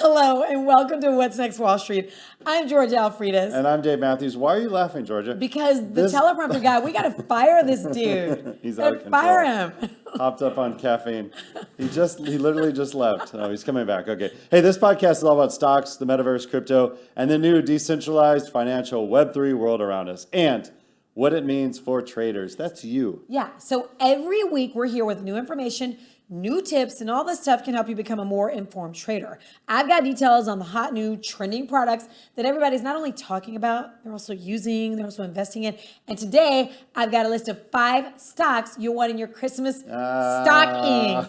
Hello and welcome to What's Next Wall Street. I'm Georgia Alfredas. And I'm Dave Mathews. Why are you laughing, Georgia? Because the teleprompter guy, we got to fire this dude. He's out of control. Fire him. Hopped up on caffeine. He literally just left. Oh, he's coming back. Okay. Hey, this podcast is all about stocks, the metaverse, crypto, and the new decentralized financial Web3 world around us. And what it means for traders. That's you. Yeah. So every week we're here with new information, new tips, and all this stuff can help you become a more informed trader. I've got details on the hot new trending products that everybody's not only talking about, they're also using, they're also investing in. And today I've got a list of 5 stocks you'll want in your Christmas stocking.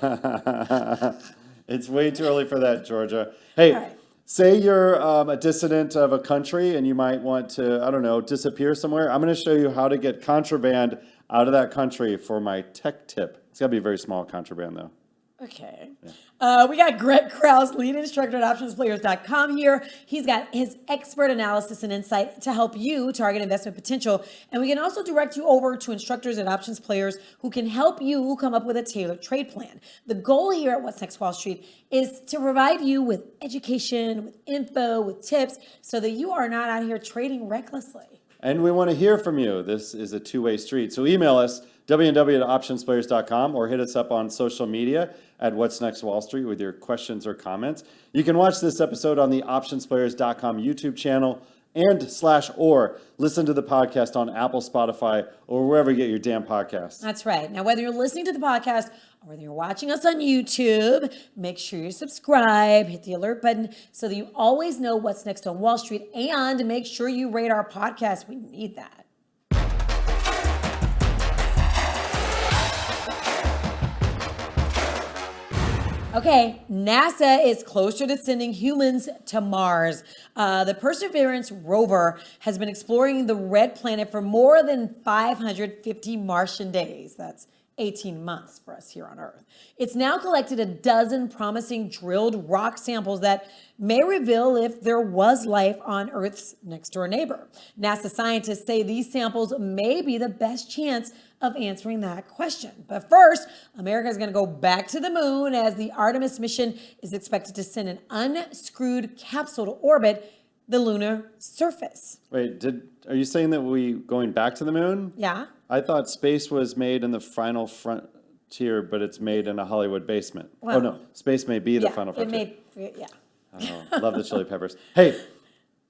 It's way too early for that, Georgia. Hey, say you're a dissident of a country and you might want to, I don't know, disappear somewhere. I'm going to show you how to get contraband out of that country for my tech tip. It's got to be a very small contraband, though. Okay. Yeah. We got Greg Krause, lead instructor at OptionsPlayers.com here. He's got his expert analysis and insight to help you target investment potential. And we can also direct you over to instructors at Options Players who can help you come up with a tailored trade plan. The goal here at What's Next Wall Street is to provide you with education, with info, with tips, so that you are not out here trading recklessly. And we want to hear from you. This is a two-way street. So email us, www.OptionsPlayers.com, or hit us up on social media at What's Next Wall Street with your questions or comments. You can watch this episode on the OptionsPlayers.com YouTube channel or listen to the podcast on Apple, Spotify, or wherever you get your damn podcasts. That's right. Now, whether you're listening to the podcast or whether you're watching us on YouTube, make sure you subscribe, hit the alert button so that you always know what's next on Wall Street, and make sure you rate our podcast. We need that. Okay, NASA is closer to sending humans to Mars. The Perseverance rover has been exploring the red planet for more than 550 Martian days. That's 18 months for us here on Earth. It's now collected a dozen promising drilled rock samples that may reveal if there was life on Earth's next door neighbor. NASA scientists say these samples may be the best chance of answering that question. But first, America is going to go back to the moon as the Artemis mission is expected to send an unscrewed capsule to orbit the lunar surface. Wait, are you saying that we going back to the moon? Yeah. I thought space was made in the final frontier, but it's made in a Hollywood basement. Well, oh no, space may be the final frontier. Yeah. Oh, love the Chili Peppers. Hey,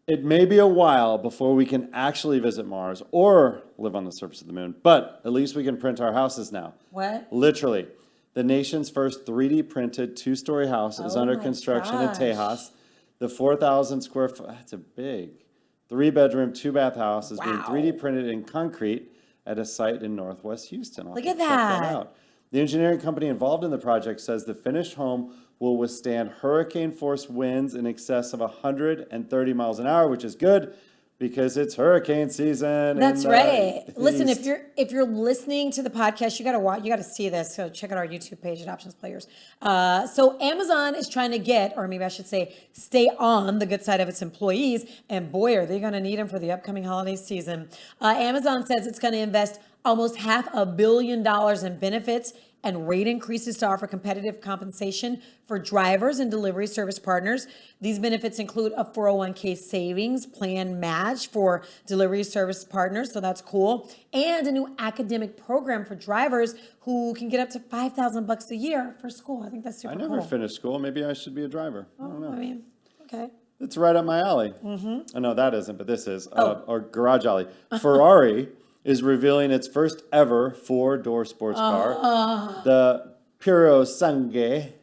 it may be a while before we can actually visit Mars or live on the surface of the moon, but at least we can print our houses now. What? Literally. The nation's first 3D printed 2-story house is under construction in Tejas. The 4,000 square foot, that's a big 3-bedroom, 2-bath house is being 3D printed in concrete at a site in Northwest Houston. Look at that. The engineering company involved in the project says the finished home will withstand hurricane-force winds in excess of 130 miles an hour, which is good because it's hurricane season. That's right. Listen, if you're listening to the podcast, you got to see this. So check out our YouTube page at Options Players. So Amazon is trying to get, or maybe I should say, stay on the good side of its employees. And boy, are they going to need them for the upcoming holiday season. Amazon says it's going to invest almost $500 million in benefits and rate increases to offer competitive compensation for drivers and delivery service partners. These benefits include a 401k savings plan match for delivery service partners, so that's cool, and a new academic program for drivers who can get up to $5,000 a year for school. I think that's super cool. I never finished school. Maybe I should be a driver. I don't know. I mean, okay. It's right up my alley. Mm-hmm. Oh, no, that isn't, but this is. Or garage alley. Ferrari is revealing its first ever 4-door sports car, the Puro Sangue.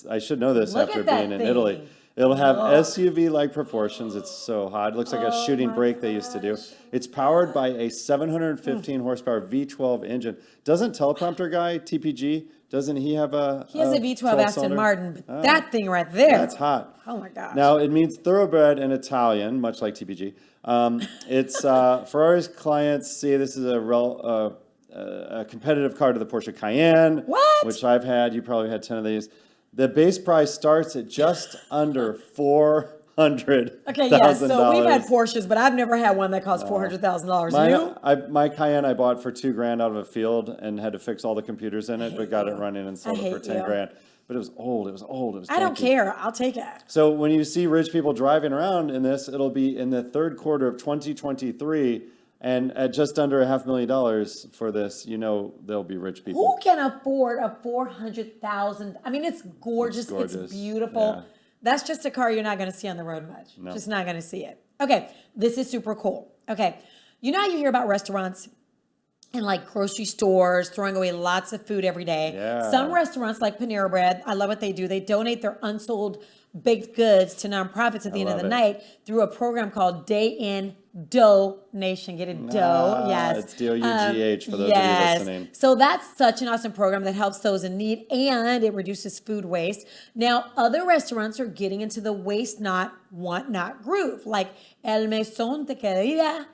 I should know this after being in Italy. It'll have SUV-like proportions. It's so hot. It looks like a shooting brake they used to do. It's powered by a 715 horsepower V12 engine. Doesn't teleprompter guy, TPG, doesn't he have a He has a V12 Aston Martin, but that thing right there. That's hot. Oh my gosh. Now, it means thoroughbred in Italian, much like TPG. It's Ferrari's clients see this is a competitive car to the Porsche Cayenne, which I've had. You probably had 10 of these. The base price starts at just under $400,000. Okay, yeah. So we've had Porsches, but I've never had one that cost $400,000. My Cayenne I bought for $2,000 out of a field and had to fix all the computers in it, but got it running and sold it for $10,000. but it was old. It was old. It was I don't janky. care. I'll take it. So when you see rich people driving around in this, it'll be in the third quarter of 2023, and at just under $500,000 for this, they'll be rich people. Who can afford a $400,000? I mean, it's gorgeous. It's beautiful. Yeah. That's just a car you're not going to see on the road much. No. Just not going to see it. Okay, this is super cool. Okay, you know how you hear about restaurants and like grocery stores throwing away lots of food every day? Yeah. Some restaurants like Panera Bread, I love what they do. They donate their unsold baked goods to nonprofits at the end of the night through a program called Day In Donation. Get it? Dough. Yes. It's DOUGH for those of you listening. So that's such an awesome program that helps those in need, and it reduces food waste. Now, other restaurants are getting into the waste not, want not groove, like El Mesón Tequila.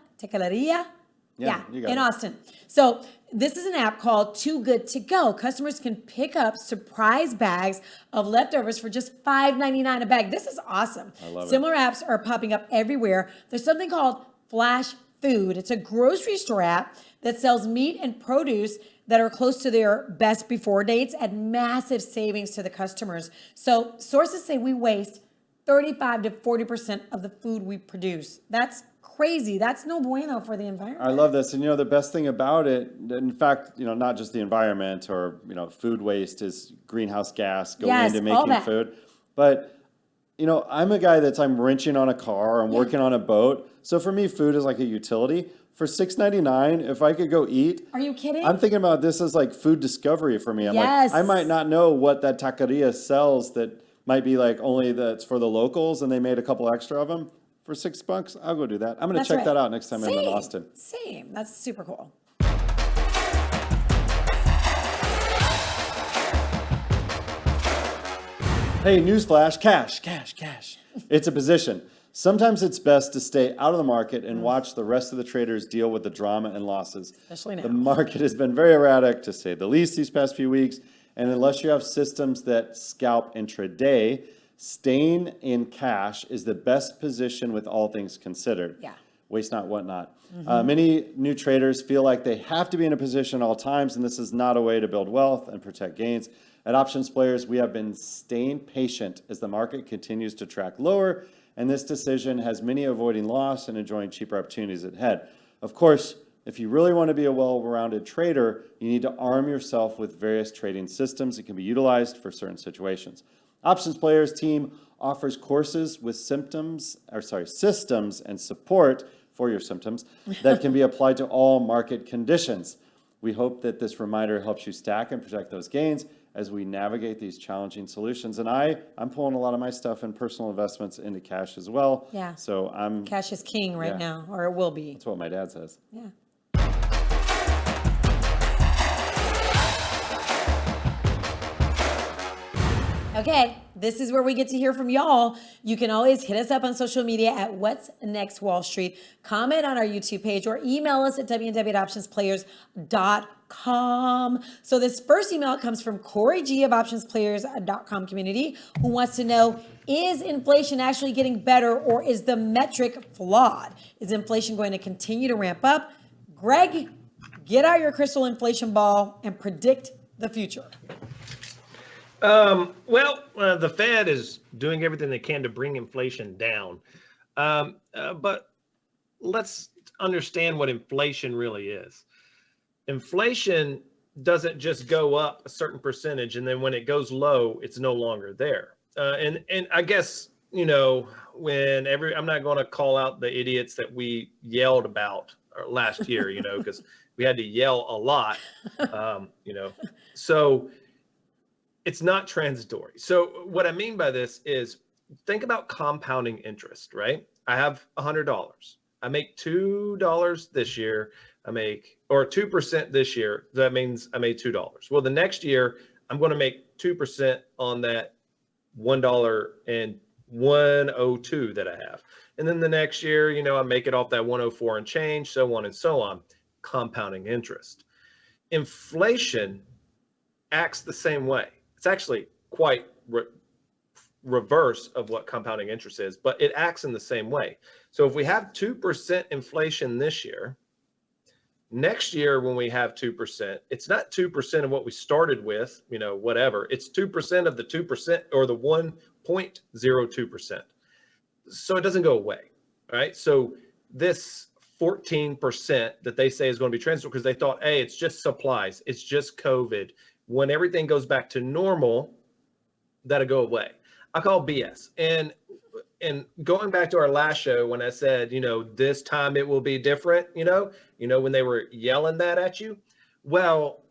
Yeah, in Austin. So this is an app called Too Good To Go. Customers can pick up surprise bags of leftovers for just $5.99 a bag. This is awesome. I love it. Similar apps are popping up everywhere. There's something called Flash Food. It's a grocery store app that sells meat and produce that are close to their best before dates at massive savings to the customers. So sources say we waste 35 to 40% of the food we produce. That's crazy. That's no bueno for the environment. I love this. And the best thing about it, in fact, not just the environment or, food waste is greenhouse gas going into making food. But, I'm a guy I'm wrenching on a car, I'm working on a boat. So for me, food is like a utility. For $6.99, if I could go eat. Are you kidding? I'm thinking about this as like food discovery for me. I'm Yes. like, I might not know what that taqueria sells that might be like only that's for the locals and they made a couple extra of them. For $6, I'll go do that. I'm going to check that out next time I'm in Austin. Same. That's super cool. Hey, newsflash, cash. It's a position. Sometimes it's best to stay out of the market and watch the rest of the traders deal with the drama and losses. Especially now. The market has been very erratic, to say the least, these past few weeks. And unless you have systems that scalp intraday, staying in cash is the best position with all things considered. Yeah. Waste not, what not. Many new traders feel like they have to be in a position at all times, and this is not a way to build wealth and protect gains. At Options Players, we have been staying patient as the market continues to track lower, and this decision has many avoiding loss and enjoying cheaper opportunities ahead. Of course, if you really want to be a well-rounded trader, you need to arm yourself with various trading systems that can be utilized for certain situations. Options Players team offers courses with systems and support for your symptoms that can be applied to all market conditions. We hope that this reminder helps you stack and protect those gains as we navigate these challenging solutions. And I'm pulling a lot of my stuff and personal investments into cash as well. Yeah. So Cash is king right now, or it will be. That's what my dad says. Yeah. Okay, this is where we get to hear from y'all. You can always hit us up on social media at What's Next Wall Street, comment on our YouTube page, or email us at www.optionsplayers.com. So this first email comes from Corey G of OptionsPlayers.com community, who wants to know, is inflation actually getting better, or is the metric flawed? Is inflation going to continue to ramp up? Greg, get out your crystal inflation ball and predict the future. The Fed is doing everything they can to bring inflation down. But let's understand what inflation really is. Inflation doesn't just go up a certain percentage, and then when it goes low, it's no longer there. And I guess, I'm not going to call out the idiots that we yelled about last year, because we had to yell a lot, so it's not transitory. So what I mean by this is, think about compounding interest, right? I have $100. I make $2 this year. Or 2% this year. That means I made $2. Well, the next year I'm going to make 2% on that $1.102 that I have. And then the next year, I make it off that 104 and change, so on and so on. Compounding interest. Inflation acts the same way. It's actually quite reverse of what compounding interest is, but it acts in the same way. So if we have 2% inflation this year, Next year, when we have 2%, it's not 2% of what we started with, whatever. It's 2% of the 2% or the 1.02%. So it doesn't go away, right? So this 14% that they say is going to be transferred because they thought, hey, it's just supplies, it's just COVID. When everything goes back to normal, that'll go away. I call BS. And going back to our last show, when I said, this time it will be different, when they were yelling that at you, well,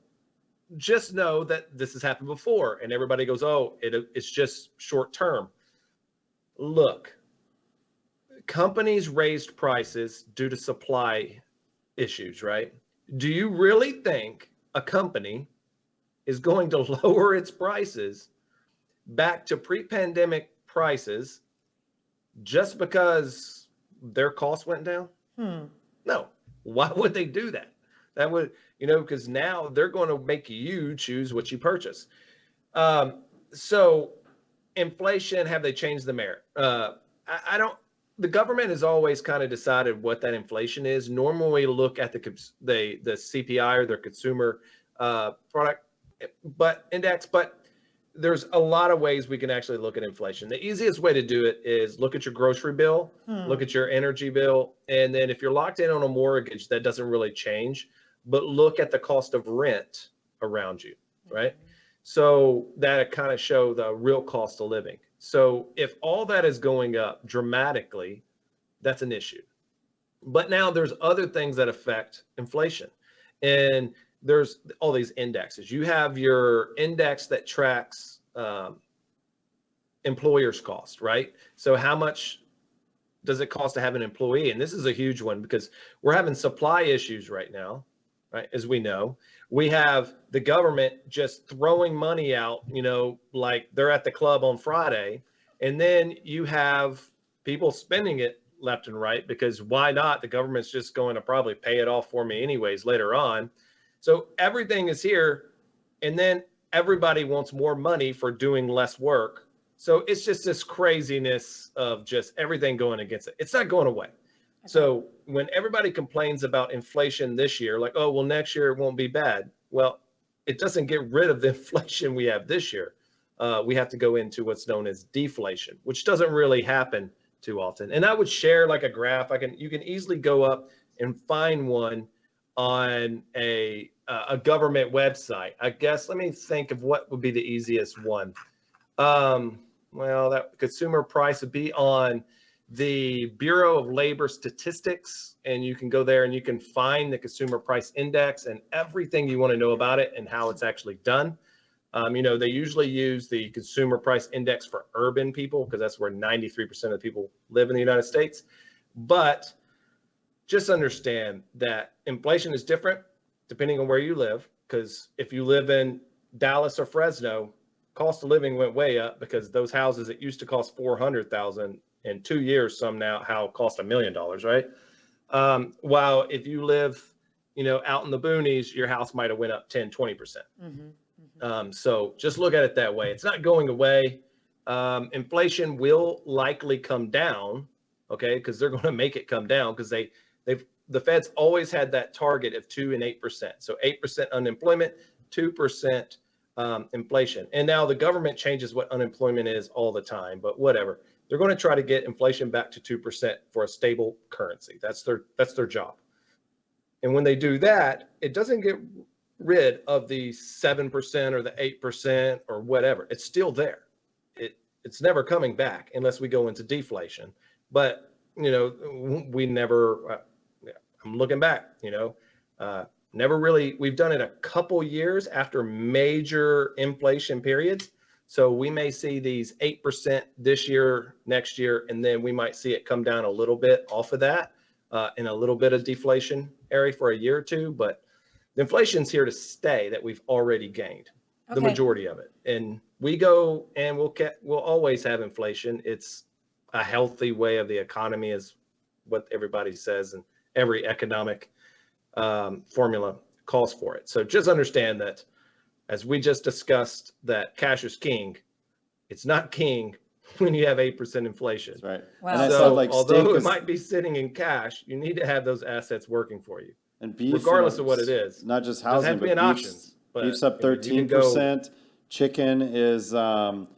just know that this has happened before. And everybody goes, oh, it's just short term. Look, companies raised prices due to supply issues, right? Do you really think a company is going to lower its prices back to pre-pandemic prices just because their costs went down? No. Why would they do that? That would, because now they're going to make you choose what you purchase. So inflation, have they changed the merit? The government has always kind of decided what that inflation is. Normally look at the CPI or their consumer product index, but there's a lot of ways we can actually look at inflation. The easiest way to do it is look at your grocery bill, look at your energy bill, and then if you're locked in on a mortgage, that doesn't really change, but look at the cost of rent around you, right? So that kind of show the real cost of living. So if all that is going up dramatically, that's an issue. But now there's other things that affect inflation. And there's all these indexes. You have your index that tracks employers' cost, right? So how much does it cost to have an employee? And this is a huge one because we're having supply issues right now, right? As we know, we have the government just throwing money out, like they're at the club on Friday. And then you have people spending it left and right because why not? The government's just going to probably pay it off for me anyways later on. So everything is here, and then everybody wants more money for doing less work. So it's just this craziness of just everything going against it. It's not going away. Okay. So when everybody complains about inflation this year, like, oh, well, next year it won't be bad. Well, it doesn't get rid of the inflation we have this year. We have to go into what's known as deflation, which doesn't really happen too often. And I would share like a graph. You can easily go up and find one on a government website. I guess, let me think of what would be the easiest one. Well, that consumer price would be on the Bureau of Labor Statistics, and you can go there and you can find the consumer price index and everything you want to know about it and how it's actually done. They usually use the consumer price index for urban people because that's where 93% of the people live in the United States. But just understand that inflation is different depending on where you live, because if you live in Dallas or Fresno, cost of living went way up because those houses that used to cost $400,000 in 2 years, some now cost $1 million, right? While if you live, out in the boonies, your house might have went up 10, 20%. So just look at it that way. It's not going away. Inflation will likely come down, okay, because they're going to make it come down because the Fed's always had that target of 2 and 8%. So 8% unemployment, 2% inflation. And now the government changes what unemployment is all the time, but whatever. They're going to try to get inflation back to 2% for a stable currency. That's their job. And when they do that, it doesn't get rid of the 7% or the 8% or whatever. It's still there. It's never coming back unless we go into deflation. But, we never, I'm looking back, never really, we've done it a couple years after major inflation periods. So we may see these 8% this year, next year, and then we might see it come down a little bit off of that in a little bit of deflation area for a year or two. But the inflation's here to stay that we've already gained, the majority of it. And we go and we'll always have inflation. It's a healthy way of the economy is what everybody says, and every economic formula calls for it. So just understand that as we just discussed that cash is king, it's not king when you have 8% inflation. That's right. Wow. And I So said, like, although steak it is, might be sitting in cash, you need to have those assets working for you. And beef, regardless of what it is. not just Doesn't housing, have to be but an beef's, options. But beef's up you can go- 13%. Chicken is down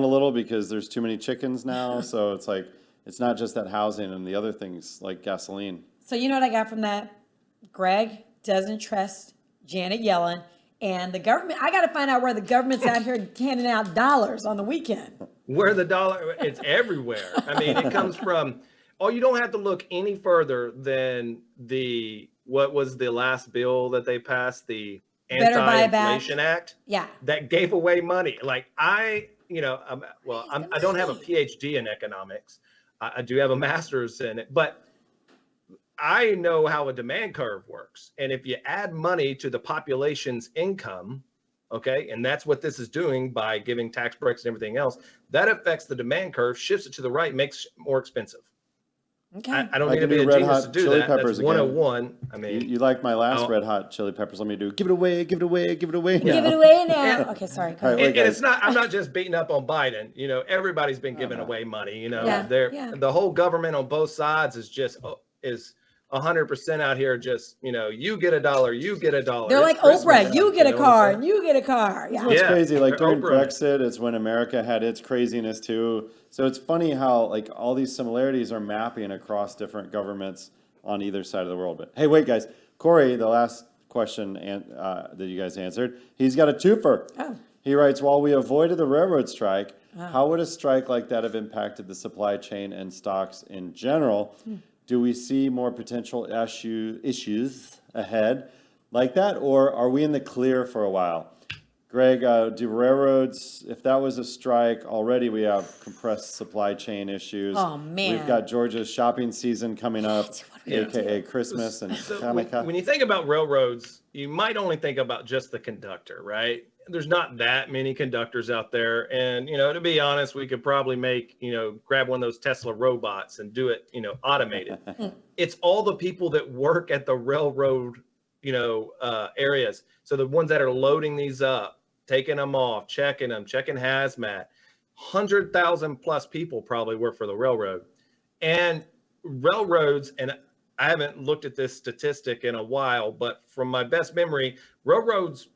a little because there's too many chickens now. So it's like, it's not just that housing and the other things like gasoline. So you know what I got from that? Greg doesn't trust Janet Yellen and the government. I got to find out where the government's out here handing out dollars on the weekend. Where the dollar, it's everywhere. I mean, it comes from, you don't have to look any further than what was the last bill that they passed, the Better Buy Back. Anti-Inflation Act? Yeah. That gave away money. Like I don't have a PhD in economics. I do have a master's in it, but I know how a demand curve works. And if you add money to the population's income, okay, and that's what this is doing by giving tax breaks and everything else, that affects the demand curve, shifts it to the right, makes it more expensive. Okay. I don't I need to can be do a Red genius Hot to do Chili that. Peppers That's again. 101. I mean, You like my last Oh. Red Hot Chili Peppers? Let me do. Give it away, give it away, give it away. Give it now. away now. Okay, sorry. Go All ahead. right, and guys. it's not, I'm not just beating up on Biden. You know, everybody's been giving away money. You know, Yeah. the whole government on both sides is just, is 100% out here. Just, you know, you get $1, you get $1. They're like It's Christmas, Oprah. You get a know what I'm car, saying? and you get a car. Yeah. What's Yeah, crazy, like they're during Oprah. Brexit, it's when America had its craziness too. So it's funny how like all these similarities are mapping across different governments on either side of the world. But hey, wait, guys, Corey, the last question that you guys answered, he's got a twofer. Oh. He writes, while we avoided the railroad strike, how would a strike like that have impacted the supply chain and stocks in general? Do we see more potential issues ahead like that, or are we in the clear for a while? Greg, do railroads, if that was a strike, already we have compressed supply chain issues. Oh, man. We've got Georgia's shopping season coming up, What are we gonna aka Christmas and So Hanukkah. when you think about railroads, you might only think about just the conductor, right? There's not that many conductors out there. And, you know, to be honest, we could probably grab one of those Tesla robots and do it, automated. It's all the people that work at the railroad, areas. So the ones that are loading these up, taking them off, checking hazmat, 100,000 plus people probably work for the railroad. And railroads, and I haven't looked at this statistic in a while, but from my best memory, railroads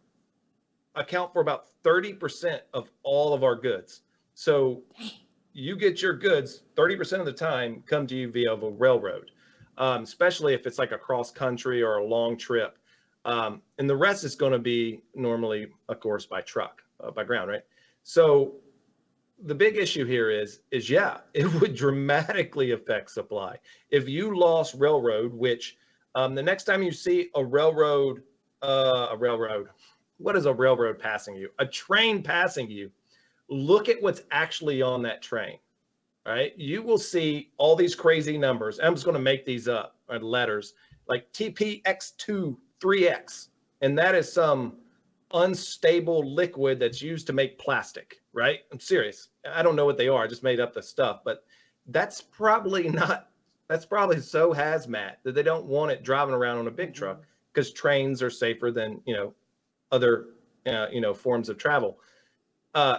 account for about 30% of all of our goods. So you get your goods 30% of the time come to you via the railroad, especially if it's like a cross country or a long trip. And the rest is going to be normally, of course, by truck, by ground, right? So the big issue here is it would dramatically affect supply. If you lost railroad, which the next time you see a railroad, what is a railroad passing you? A train passing you. Look at what's actually on that train, right? You will see all these crazy numbers. I'm just going to make these up, letters like TPX2 3X. And that is some unstable liquid that's used to make plastic, right? I'm serious. I don't know what they are. I just made up the stuff, but that's probably so hazmat that they don't want it driving around on a big truck because trains are safer than, other, forms of travel.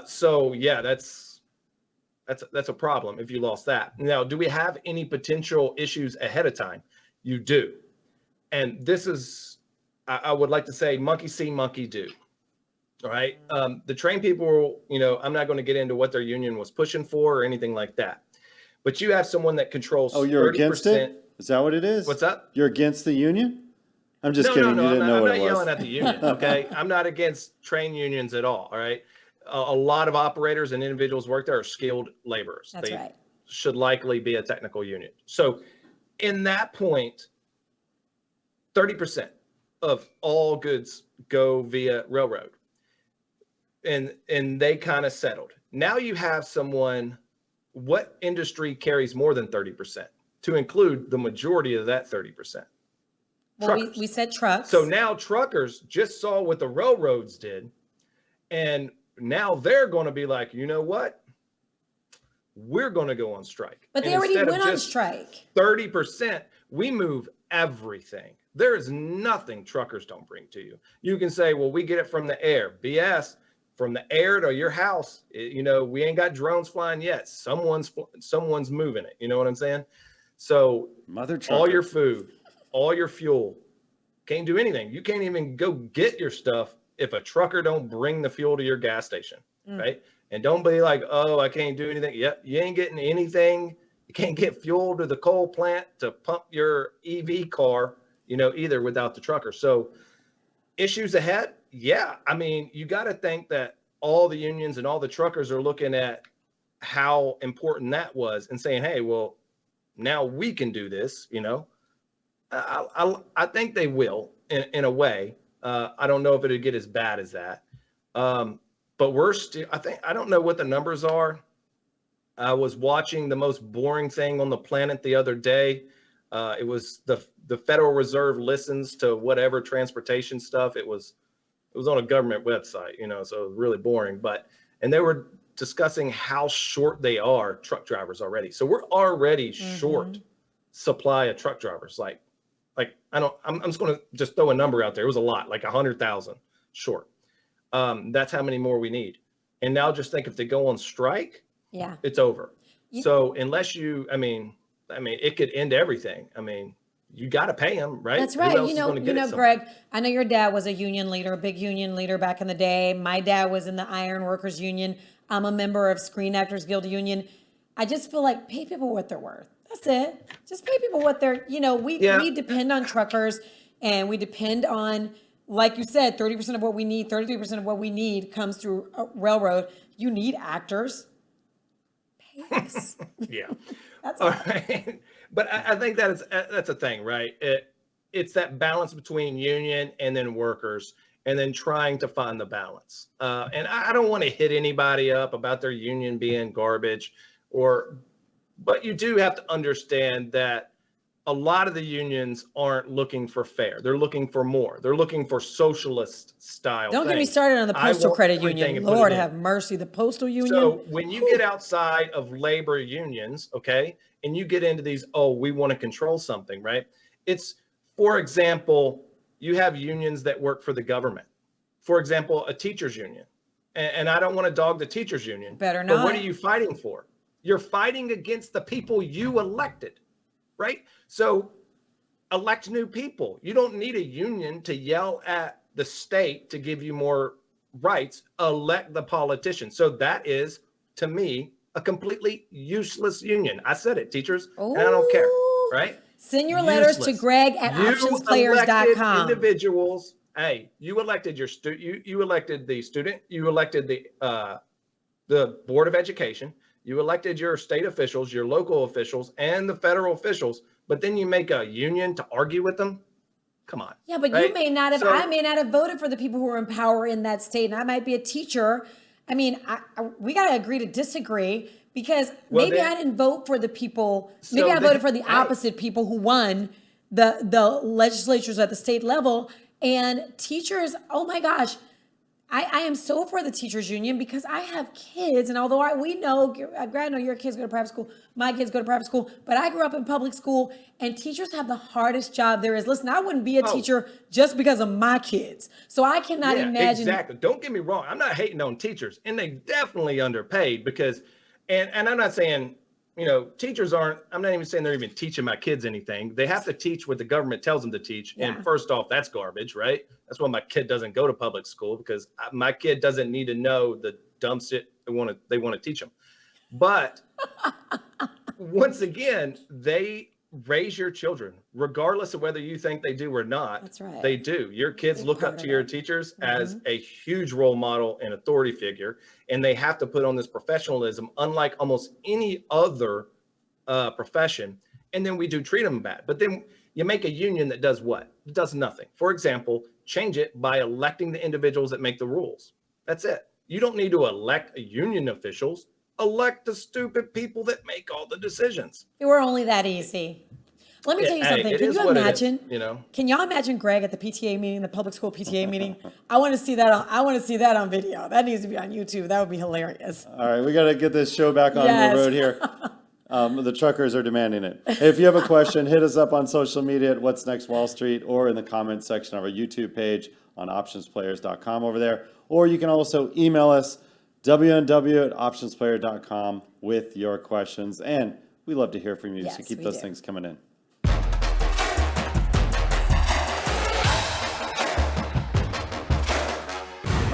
So yeah, that's a problem if you lost that. Now, do we have any potential issues ahead of time? You do. And this is, I would like to say, monkey see, monkey do. All right. The train people, I'm not going to get into what their union was pushing for or anything like that. But you have someone that controls. Oh, you're 30%. against it? Is that what it is? What's up? You're against the union? I'm just kidding. You didn't know what it was. I'm not yelling at the union. Okay. I'm not against train unions at all. All right. A lot of operators and individuals work there are skilled laborers. That's right. Should likely be a technical union. So in that point, 30% of all goods go via railroad. And they kind of settled. Now you have someone, what industry carries more than 30% to include the majority of that 30%? Well, we said trucks. So now truckers just saw what the railroads did. And now they're going to be like, you know what? We're going to go on strike. But they and already instead went of on just strike. 30%, we move everything. There is nothing truckers don't bring to you. You can say, well, we get it from the air. BS. From the air to your house, we ain't got drones flying yet. Someone's moving it. You know what I'm saying? So Mother all trucker. your food, all your fuel, can't do anything. You can't even go get your stuff if a trucker don't bring the fuel to your gas station, right? And don't be like, oh, I can't do anything. Yep, you ain't getting anything. You can't get fuel to the coal plant to pump your EV car, either without the trucker. So issues ahead. Yeah. I mean, you got to think that all the unions and all the truckers are looking at how important that was and saying, hey, well, now we can do this, I think they will in a way. I don't know if it'll get as bad as that. But we're still, I don't know what the numbers are. I was watching the most boring thing on the planet the other day. It was the Federal Reserve listens to whatever transportation stuff. It was on a government website, so it was really boring. And they were discussing how short they are, truck drivers already. So we're already short supply of truck drivers. I'm just going to just throw a number out there. It was a lot, like 100,000 short. That's how many more we need. And now just think if they go on strike, it's over. So unless it could end everything. You got to pay them, right? That's right. Greg, I know your dad was a union leader, a big union leader back in the day. My dad was in the Iron Workers Union. I'm a member of Screen Actors Guild Union. I just feel like pay people what they're worth. That's it. Just pay people what they're, we depend on truckers, and we depend on, like you said, 30% of what we need, 33% of what we need comes through a railroad. You need actors. Pay us. Yeah. That's all right. But I think that's a thing, right? It's that balance between union and then workers, and then trying to find the balance. And I don't want to hit anybody up about their union being garbage, but you do have to understand that a lot of the unions aren't looking for fair. They're looking for more. They're looking for socialist style. Don't get me started on the Postal Credit Union. Lord have mercy, the Postal Union. So when you get outside of labor unions, okay, and you get into these, we want to control something, right? It's, for example, you have unions that work for the government. For example, a teachers union. And I don't want to dog the teachers union. Better not. But what are you fighting for? You're fighting against the people you elected, right? So elect new people. You don't need a union to yell at the state to give you more rights. Elect the politician. So that is, to me, a completely useless union. I said it, teachers, and I don't care, right? Send your letters to Greg at OptionsPlayers.com. Individuals, hey, you elected your you elected the student, you elected the Board of Education, you elected your state officials, your local officials, and the federal officials, but then you make a union to argue with them? Come on. Yeah, but right? You may not have, I may not have voted for the people who are in power in that state, and I might be a teacher. We got to agree to disagree, because maybe I didn't vote for the people. Maybe I voted for the opposite people who won the legislatures at the state level. And teachers, oh my gosh, I am so for the teachers union, because I have kids. And although we know, I know your kids go to private school, my kids go to private school, but I grew up in public school, and teachers have the hardest job there is. Listen, I wouldn't be a teacher just because of my kids. So I cannot imagine. Exactly. Don't get me wrong. I'm not hating on teachers, and they definitely underpaid, because, and I'm not saying, teachers aren't, I'm not even saying they're even teaching my kids anything. They have to teach what the government tells them to teach. Yeah. And first off, that's garbage, right? That's why my kid doesn't go to public school, because my kid doesn't need to know the dumb shit they want to teach them. But once again, they raise your children, regardless of whether you think they do or not. That's right. They do. Your kids look up to your teachers as a huge role model and authority figure, and they have to put on this professionalism, unlike almost any other profession. And then we do treat them bad. But then you make a union that does what? It does nothing. For example, change it by electing the individuals that make the rules. That's it. You don't need to elect union officials. Elect the stupid people that make all the decisions. We're only that easy. Let me tell you something. Can you imagine? Can y'all imagine Greg at the PTA meeting, the public school PTA meeting? I want to see that. I want to see that on video. That needs to be on YouTube. That would be hilarious. All right, we got to get this show back on the road here. The truckers are demanding it. If you have a question, hit us up on social media at What's Next Wall Street, or in the comments section of our YouTube page on OptionsPlayers.com over there. Or you can also email us, WNW@OptionsPlayers.com, with your questions. And we love to hear from you, so keep those things coming in.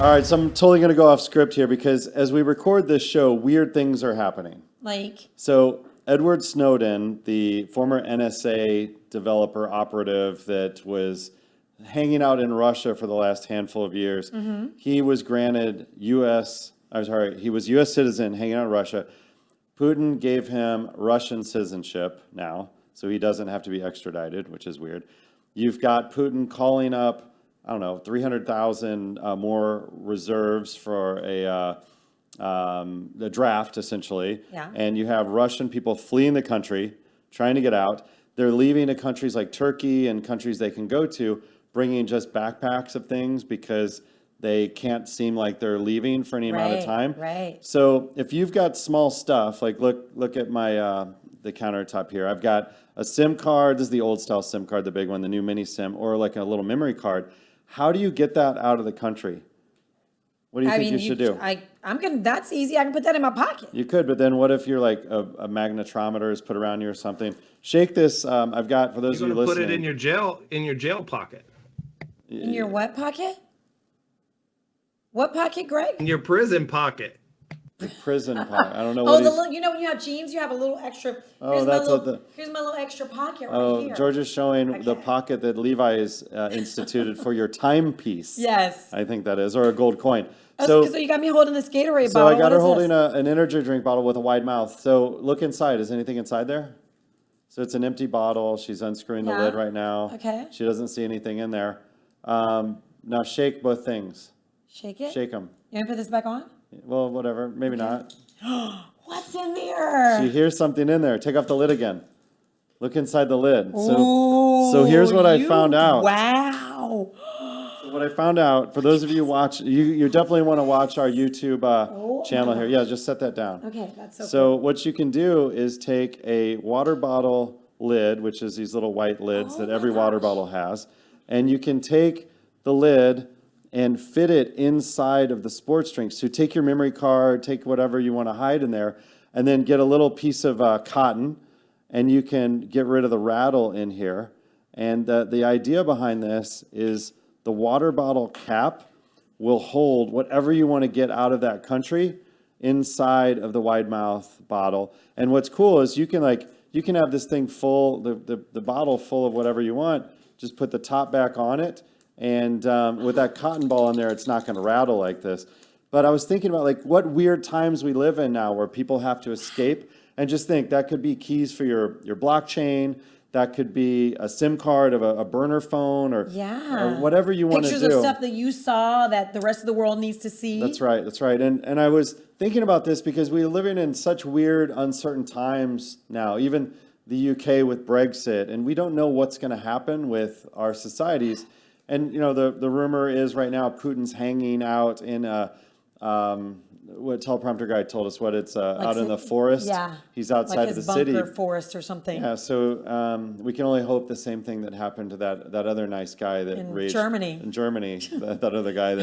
All right, so I'm totally going to go off script here because as we record this show, weird things are happening. Like, So Edward Snowden, the former NSA developer operative that was hanging out in Russia for the last handful of years, he was granted he was U.S. citizen hanging out in Russia. Putin gave him Russian citizenship now, so he doesn't have to be extradited, which is weird. You've got Putin calling up, 300,000 more reserves for a draft, essentially. Yeah. And you have Russian people fleeing the country, trying to get out. They're leaving to countries like Turkey and countries they can go to, bringing just backpacks of things because they can't seem like they're leaving for any amount of time. Right. So if you've got small stuff, like look at my the countertop here. I've got a SIM card. This is the old style SIM card, the big one, the new mini SIM, or like a little memory card. How do you get that out of the country? What do you think you should do? That's easy. I can put that in my pocket. You could, but then what if you're like a magnetometer is put around you or something? Shake this. I've got, for those You're of you going to listening. put it in your jail pocket. In your what pocket? What pocket, Greg? In your prison pocket. The prison pocket. I don't know Oh, what he's... when you have jeans, you have a little extra. Oh, that's what the... Here's my little extra pocket right Oh, here. George is showing the Okay. pocket that Levi is instituted for your timepiece. Yes. I think that is, or a gold coin. So you got me holding this Gatorade So bottle. I got What her is holding this? an energy drink bottle with a wide mouth. So look inside. Is anything inside there? So it's an empty bottle. She's unscrewing the Yeah. lid right now. Okay. She doesn't see anything in there. Now shake both things. Shake it. Shake them. You want to put this back on? Well, whatever. Maybe not. What's in there? She hears something in there. Take off the lid again. Look inside the lid. Ooh, So here's what I found out. Wow. What I found out, for those of you watch, you definitely want to watch our YouTube channel here. Yeah, just set that down. Okay, that's so So what you can do is take a water bottle lid, which is these little white lids that every water bottle has, and you can take the lid and fit it inside of the sports drink. So take your memory card, take whatever you want to hide in there, and then get a little piece of cotton, and you can get rid of the rattle in here. And the idea behind this is the water bottle cap will hold whatever you want to get out of that country inside of the wide mouth bottle. And what's cool is you can have this thing full, the bottle full of whatever you want, just put the top back on it. And with that cotton ball in there, it's not going to rattle like this. But I was thinking about like what weird times we live in now where people have to escape, and just think that could be keys for your blockchain. That could be a SIM card of a burner phone or whatever you want to do. Pictures of stuff that you saw that the rest of the world needs to see. That's right. That's right. And I was thinking about this because we're living in such weird, uncertain times now, even the UK with Brexit, and we don't know what's going to happen with our societies. And, the rumor is right now Putin's hanging out in what teleprompter guy told us out in the forest. Yeah. He's outside of the city. Bunker forest or something. Yeah, so we can only hope the same thing that happened to that other nice guy that raged Germany. In Germany, that other guy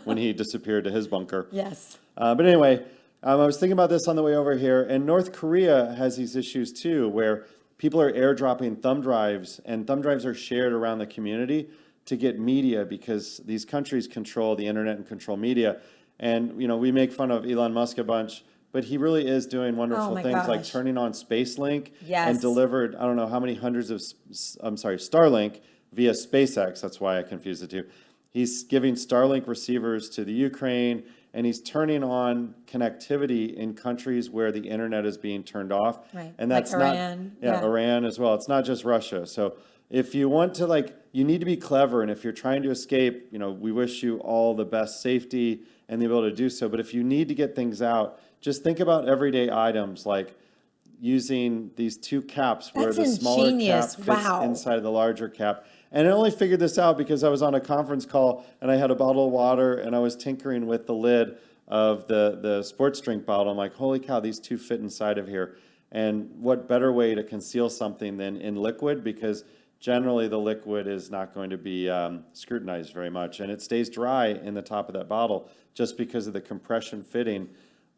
when he disappeared to his bunker. Yes. But anyway, I was thinking about this on the way over here, and North Korea has these issues too, where people are airdropping thumb drives, and thumb drives are shared around the community to get media because these countries control the internet and control media. And, we make fun of Elon Musk a bunch, but he really is doing wonderful things like turning on SpaceLink and delivered, I don't know how many hundreds of, Starlink via SpaceX. That's why I confused the two. He's giving Starlink receivers to the Ukraine, and he's turning on connectivity in countries where the internet is being turned off. Right. And that's like Iran. not, Iran as well. It's not just Russia. So if you want to you need to be clever. And if you're trying to escape, we wish you all the best safety and the ability to do so. But if you need to get things out, just think about everyday items like using these two caps where the smaller cap fits inside of the larger cap. And I only figured this out because I was on a conference call and I had a bottle of water and I was tinkering with the lid of the sports drink bottle. I'm like, holy cow, these two fit inside of here. And what better way to conceal something than in liquid, because generally the liquid is not going to be scrutinized very much. And it stays dry in the top of that bottle just because of the compression fitting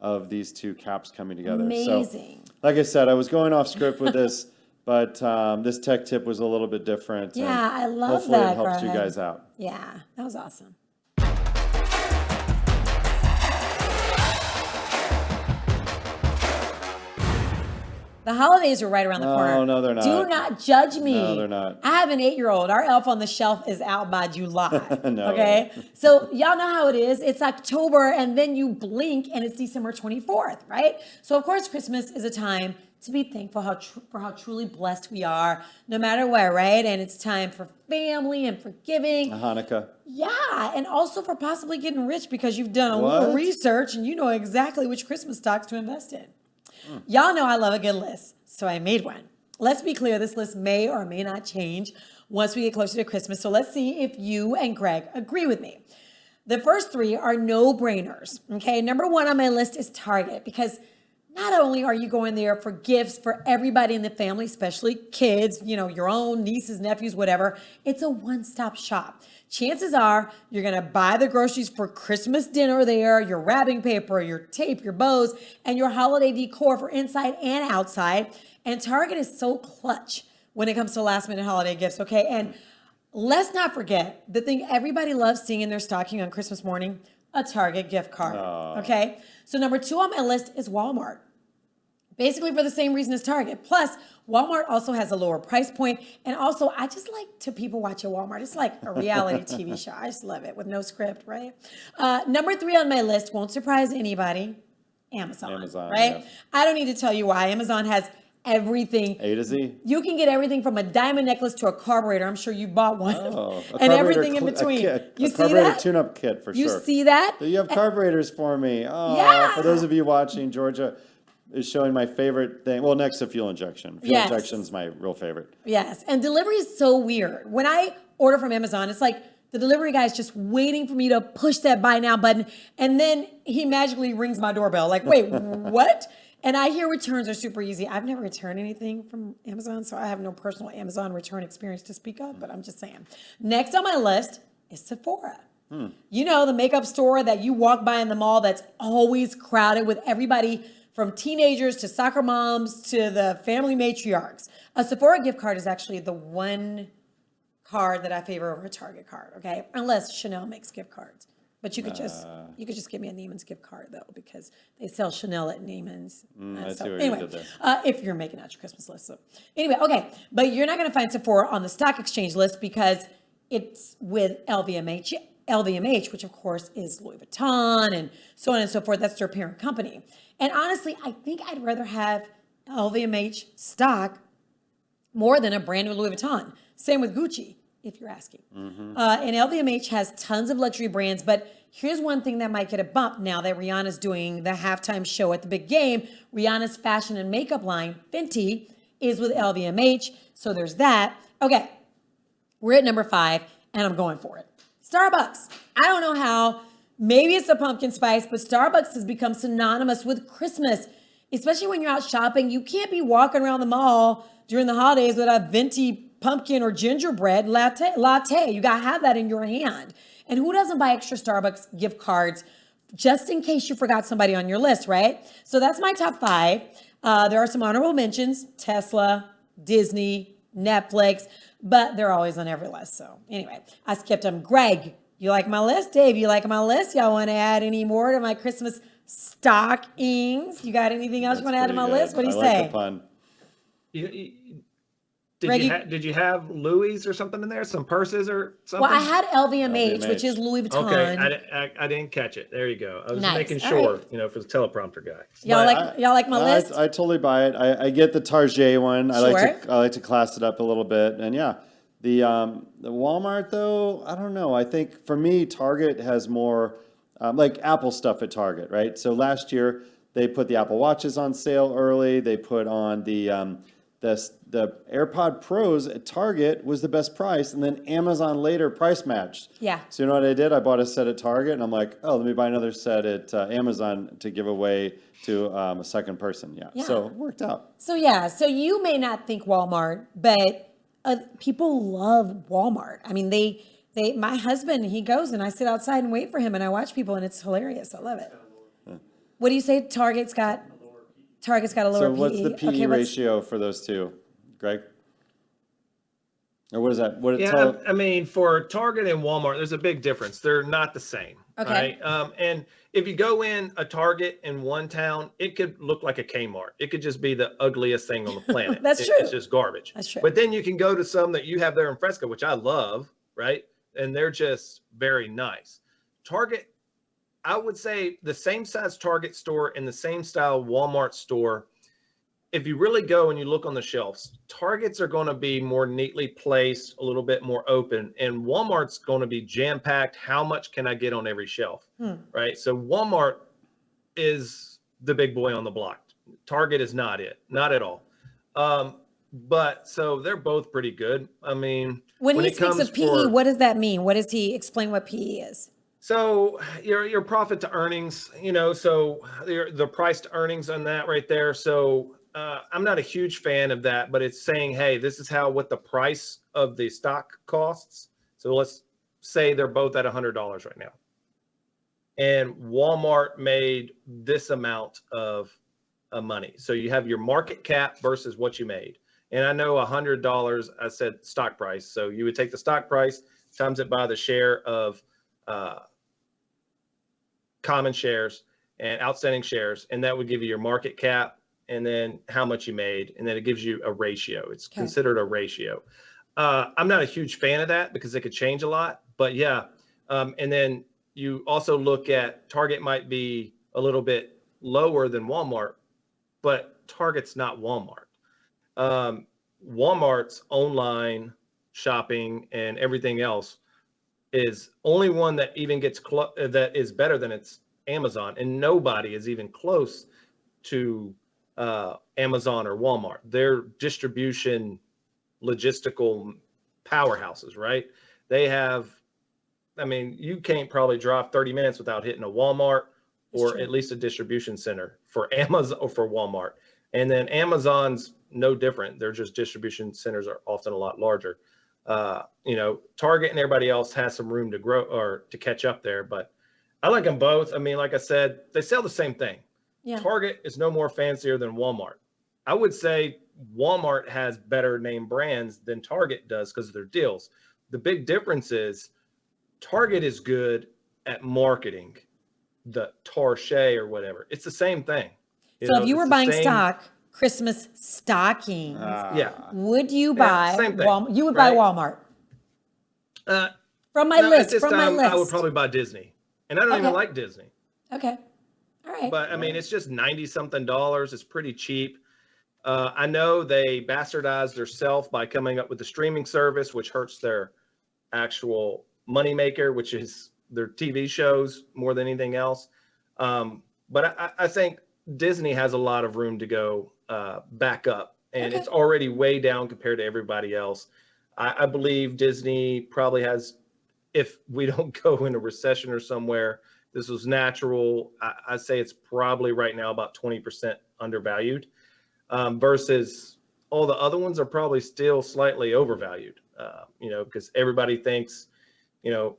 of these two caps coming together. Amazing. So, like I said, I was going off script with this, but this tech tip was a little bit different. Yeah, I love hopefully that. Hopefully it helps you guys out. Yeah, that was awesome. The holidays are right around the corner. No, they're not. Do not judge me. No, they're not. I have an 8-year-old. Our elf on the shelf is out by July. No. Okay? So y'all know how it is. It's October and then you blink and it's December 24th, right? So of course Christmas is a time to be thankful for how truly blessed we are, no matter what, right? And it's time for family and for giving. Hanukkah. Yeah, and also for possibly getting rich because you've done a What? little research and you know exactly which Christmas stocks to invest in. Y'all know I love a good list, so I made one. Let's be clear, this list may or may not change once we get closer to Christmas. So let's see if you and Greg agree with me. The first 3 are no-brainers, okay? Number 1 on my list is Target, because not only are you going there for gifts for everybody in the family, especially kids, you know, your own nieces, nephews, whatever, it's a one-stop shop. Chances are you're going to buy the groceries for Christmas dinner there, your wrapping paper, your tape, your bows, and your holiday decor for inside and outside. And Target is so clutch when it comes to last-minute holiday gifts, okay? And let's not forget the thing everybody loves seeing in their stocking on Christmas morning, a Target gift card, okay? So number 2 on my list is Walmart. Basically for the same reason as Target. Plus, Walmart also has a lower price point. And also, I just like to people watch at Walmart. It's like a reality TV show. I just love it with no script, right? Number 3 on my list, won't surprise anybody, Amazon, right? Yeah. I don't need to tell you why. Amazon has everything. A to Z. You can get everything from a diamond necklace to a carburetor. I'm sure you bought one. Oh, a and carburetor everything in a between. kit, You a see carburetor that? tune-up kit for You sure. see that? So you have carburetors for me. Oh, Yeah. For those of you watching, Georgia is showing my favorite thing. Well, next to fuel injection. Fuel Yes. injection is my real favorite. Yes, and delivery is so weird. When I order from Amazon, it's like the delivery guy is just waiting for me to push that buy now button, and then he magically rings my doorbell. Like, wait, what? And I hear returns are super easy. I've never returned anything from Amazon, so I have no personal Amazon return experience to speak of, but I'm just saying. Next on my list is Sephora. You know, the makeup store that you walk by in the mall that's always crowded with everybody from teenagers to soccer moms to the family matriarchs. A Sephora gift card is actually the one card that I favor over a Target card, okay? Unless Chanel makes gift cards. But you could just give me a Neiman's gift card though, because they sell Chanel at Neiman's. I see what anyway, you did if you're making out your Christmas list. So anyway, okay, but you're not going to find Sephora on the stock exchange list because it's with LVMH, which of course is Louis Vuitton and so on and so forth. That's their parent company. And honestly, I think I'd rather have LVMH stock more than a brand new Louis Vuitton. Same with Gucci, if you're asking. And LVMH has tons of luxury brands, but here's one thing that might get a bump now that Rihanna's doing the halftime show at the big game. Rihanna's fashion and makeup line, Fenty, is with LVMH. So there's that. Okay, we're at number 5, and I'm going for it. Starbucks. I don't know how. Maybe it's a pumpkin spice, but Starbucks has become synonymous with Christmas, especially when you're out shopping. You can't be walking around the mall during the holidays with a venti pumpkin or gingerbread latte. You got to have that in your hand. And who doesn't buy extra Starbucks gift cards just in case you forgot somebody on your list, right? So that's my top 5. There are some honorable mentions: Tesla, Disney, Netflix, but they're always on every list. So anyway, I skipped them. Greg, you like my list? Dave, you like my list? Y'all want to add any more to my Christmas stockings? You got anything else you want to add to my list? What do you say? I like the pun. Did you have Louis or something in there? Some purses or something? Well, I had LVMH, which is Louis Vuitton. Okay, I didn't catch it. There you go. I was Nice. making All sure, right. for the teleprompter guy. Y'all like my list? I totally buy it. I get the Target one. I like to class it up a little bit. And yeah, the Walmart though, I don't know. I think for me, Target has more like Apple stuff at Target, right? So last year they put the Apple Watches on sale early. They put on the AirPod Pros at Target was the best price, and then Amazon later price matched. Yeah. So you know what I did? I bought a set at Target, and I'm like, oh, let me buy another set at Amazon to give away to a second person. Yeah. So it worked out. So so you may not think Walmart, but people love Walmart. I mean, my husband, he goes and I sit outside and wait for him and I watch people and it's hilarious. I love it. What do you say? Target's got a lower PE. So what's the PE ratio for those two, Greg? Or what is that? What it Yeah, tell? I mean, for Target and Walmart, there's a big difference. They're not the same. Okay. Right. And if you go in a Target in one town, it could look like a Kmart. It could just be the ugliest thing on the planet. That's true. It's just garbage. That's true. But then you can go to some that you have there in Fresco, which I love, right? And they're just very nice. Target, I would say the same size Target store and the same style Walmart store. If you really go and you look on the shelves, Targets are going to be more neatly placed, a little bit more open, and Walmart's going to be jam-packed. How much can I get on every shelf? Right? So Walmart is the big boy on the block. Target is not it, not at all. But so they're both pretty good. I mean, When he it speaks comes of PE, what does that mean? What does he explain what PE is? So your profit to earnings, so the price to earnings on that right there. So I'm not a huge fan of that, but it's saying, hey, this is what the price of the stock costs. So let's say they're both at $100 right now. And Walmart made this amount of money. So you have your market cap versus what you made. And I know $100, I said stock price. So you would take the stock price, times it by the share of common shares and outstanding shares, and that would give you your market cap and then how much you made, and then it gives you a ratio. It's considered a ratio. I'm not a huge fan of that because it could change a lot, but yeah. And then you also look at Target might be a little bit lower than Walmart, but Target's not Walmart. Walmart's online shopping and everything else is only one that even gets that is better than its Amazon, and nobody is even close to Amazon or Walmart. They're distribution logistical powerhouses, right? They have, I mean, you can't probably drive 30 minutes without hitting a Walmart or at least a distribution center for Amazon or for Walmart. And then Amazon's no different. Their just distribution centers are often a lot larger. Target and everybody else has some room to grow or to catch up there, but I like them both. I mean, like I said, they sell the same thing. Yeah. Target is no more fancier than Walmart. I would say Walmart has better name brands than Target does because of their deals. The big difference is Target is good at marketing, the Target or whatever. It's the same thing. So if you were buying stock, Christmas stockings, would you buy Walmart? You would buy Walmart. From my list. I would probably buy Disney, and I don't even like Disney. Okay. All right. But I mean, it's just $90-something. It's pretty cheap. I know they bastardized themselves by coming up with the streaming service, which hurts their actual moneymaker, which is their TV shows more than anything else. But I think Disney has a lot of room to go back up, and it's already way down compared to everybody else. I believe Disney probably has, if we don't go in a recession or somewhere, this was natural. I say it's probably right now about 20% undervalued, versus all the other ones are probably still slightly overvalued, because everybody thinks,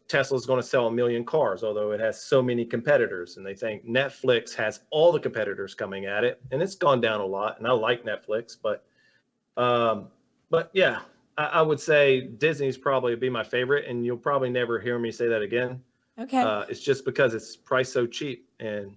Tesla's going to sell 1 million cars, although it has so many competitors, and they think Netflix has all the competitors coming at it, and it's gone down a lot. And I like Netflix, but yeah, I would say Disney's probably be my favorite, and you'll probably never hear me say that again. Okay. It's just because it's priced so cheap, and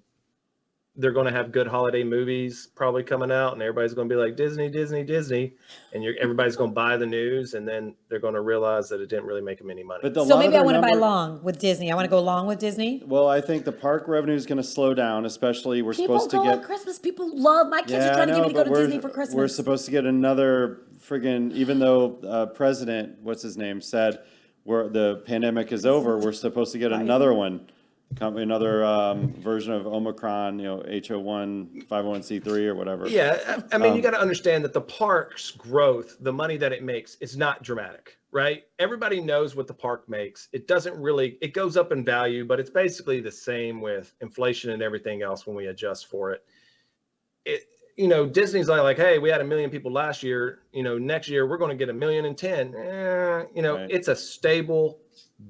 they're going to have good holiday movies probably coming out, and everybody's going to be like Disney, Disney, Disney, and everybody's going to buy the news, and then they're going to realize that it didn't really make them any money. So maybe I want to buy long with Disney. I want to go long with Disney. Well, I think the park revenue is going to slow down, especially supposed to get at Christmas. People love my kids are trying to get me to go to Disney for Christmas. We're supposed to get another friggin', even though President, what's his name, said the pandemic is over, we're supposed to get another one. Another version of Omicron, HO1, 501c3 or whatever. Yeah, I mean, you got to understand that the park's growth, the money that it makes, is not dramatic, right? Everybody knows what the park makes. It it goes up in value, but it's basically the same with inflation and everything else when we adjust for it. Disney's like, hey, we had 1 million people last year. Next year we're going to get 1,010,000. Right. It's a stable,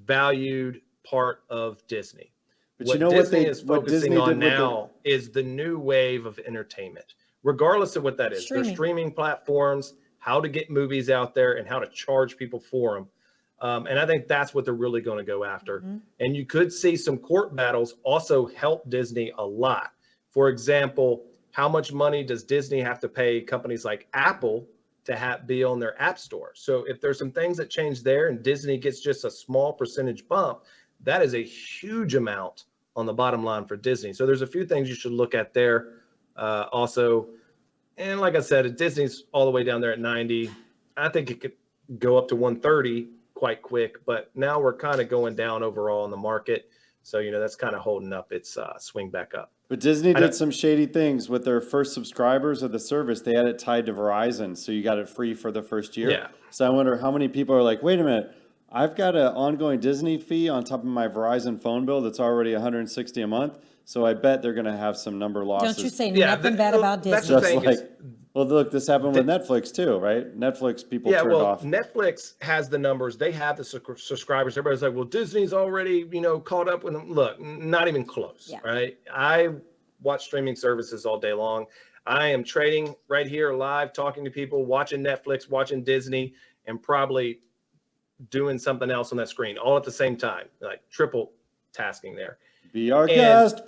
valued part of Disney. What Disney is focusing on now is the new wave of entertainment, regardless of what that is. Their streaming platforms, how to get movies out there and how to charge people for them. And I think that's what they're really going to go after. And you could see some court battles also help Disney a lot. For example, how much money does Disney have to pay companies like Apple to be on their app store? So if there's some things that change there and Disney gets just a small percentage bump, that is a huge amount on the bottom line for Disney. So there's a few things you should look at there also. And like I said, Disney's all the way down there at 90. I think it could go up to 130 quite quick, but now we're kind of going down overall in the market. So, that's kind of holding up its swing back up. But Disney did some shady things with their first subscribers of the service. They had it tied to Verizon, so you got it free for the first year. Yeah. So I wonder how many people are like, wait a minute, I've got an ongoing Disney fee on top of my Verizon phone bill that's already $160 a month. So I bet they're going to have some number losses. Don't you say nothing bad about Disney. That's the Just thing like, well, look, this happened with Netflix too, right? Netflix people turned off. Netflix has the numbers. They have the subscribers. Everybody's like, well, Disney's already, caught up with them. Look, not even close, right? I watch streaming services all day long. I am trading right here live, talking to people, watching Netflix, watching Disney, and probably doing something else on that screen all at the same time, like triple tasking there. Be our guest.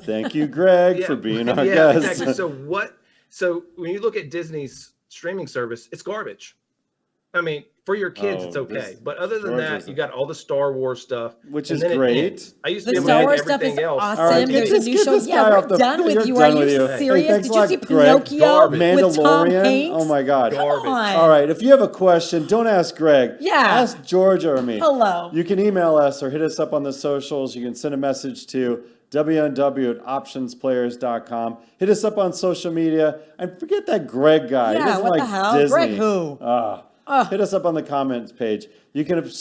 Thank you, Greg, for being our guest. Exactly. So when you look at Disney's streaming service, it's garbage. I mean, for your kids, it's okay. But other than that, you got all the Star Wars stuff. Which is great. I used to The be Star able to Wars get stuff is everything else. awesome. All right, There's a new show. we're done with you. Done Are you with you. serious? Thanks Did a you lot, see Greg. Pinocchio with Tom Mandalorian? Hanks? Oh my God. Garbage. Come on. All right, if you have a question, don't ask Greg. Yeah. Ask Georgia or me. Hello. You can email us or hit us up on the socials. You can send a message to WNW@OptionsPlayers.com. Hit us up on social media. And forget that Greg guy. He Yeah, doesn't what the like hell? Disney. Greg who? Hit us up on the comments page. You can, of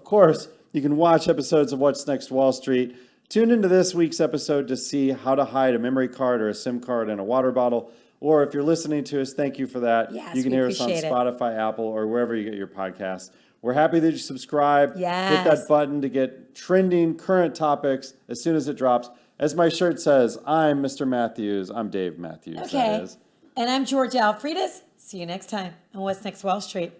course, you can watch episodes of What's Next Wall Street. Tune into this week's episode to see how to hide a memory card or a SIM card in a water bottle. Or if you're listening to us, thank you for that. Yes, you can we hear us on appreciate it. Spotify, Apple, or wherever you get your podcasts. We're happy that you subscribed. Yes. Hit that button to get trending current topics as soon as it drops. As my shirt says, I'm Mr. Mathews. I'm Dave Mathews. Okay. And I'm Georgia Alfredas. See you next time on What's Next Wall Street.